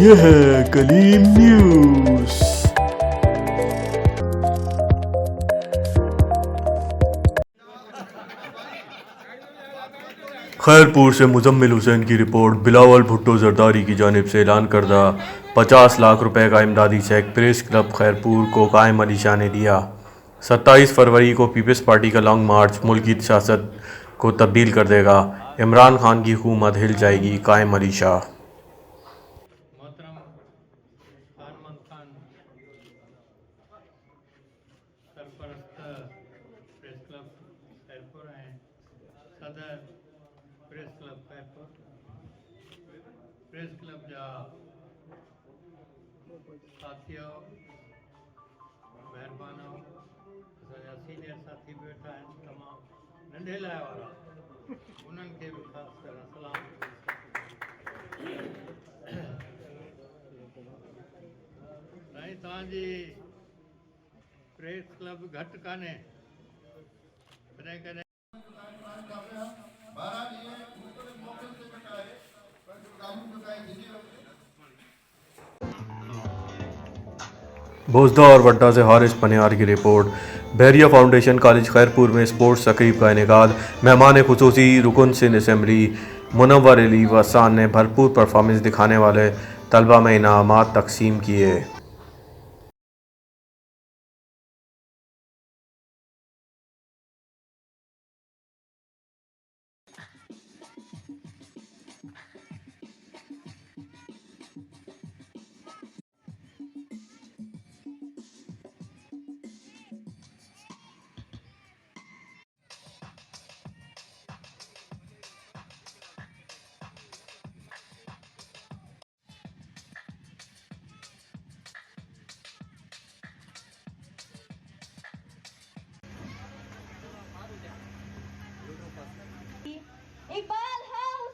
ये है कलीम न्यूज़। खैरपुर से मुजम्मिल हुसैन की रिपोर्ट। बिलावल भुट्टो जरदारी की जानिब से ऐलान करदा 50 लाख रुपए का इमदादी चेक प्रेस क्लब खैरपुर को कायम अली शाह ने दिया। 27 फरवरी को पीपल्स पार्टी का लॉन्ग मार्च मुल्क की सियासत को तब्दील कर देगा। इमरान खान की हुकूमत हिल जाएगी, कायम अली शाह। मोहतरम खान सरपरस्त प्रेस क्लब खैरपुर हैं, सदर press club Khairpur, press club जा साथियों, महिरबानों, असांजा सीनियर साथी भी वेठा आहिनि, तमामु नंढे लाइ वारा, उन्हनि खे बि ख़ासि करे सलाम। साईं, तव्हांजी प्रेस क्लब घटि कान्हे, कॾहिं कॾहिं भोजदा और वड्डा से हारिस पनियार की रिपोर्ट। बहरिया फाउंडेशन कॉलेज खैरपुर में स्पोर्ट्स तकरीब का इनेकाद। मेहमान खुसूसी रुकन सिंध असम्बली मुनव्वर अली वसान ने भरपूर परफॉर्मेंस दिखाने वाले तलबा में इनामात तकसीम किए। इकबाल हाउस,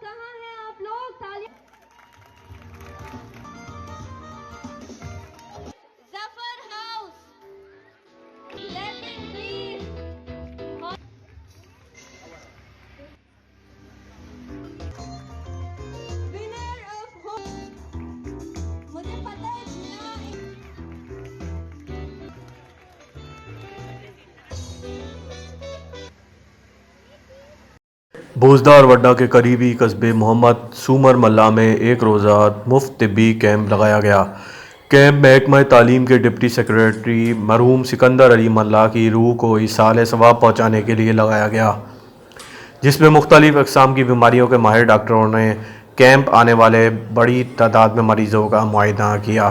कहाँ हैं आप लोग? तालियां। Zafar house, clapping please. Winner of मुझे पता है भोजदा और वड्डा के करीबी कस्बे मोहम्मद सूमर मल्ला में एक रोज़ा मुफ्त तिब्बी कैंप लगाया गया। कैंप महकमा तालीम के डिप्टी सेक्रेटरी मरहूम सिकंदर अली मल्ला की रूह को इसाले सवाब पहुँचाने के लिए लगाया गया, जिसमें मुख्तलिफ अक़साम की बीमारियों के माहिर डॉक्टरों ने कैंप आने वाले बड़ी तादाद में मरीज़ों का मुआयना किया।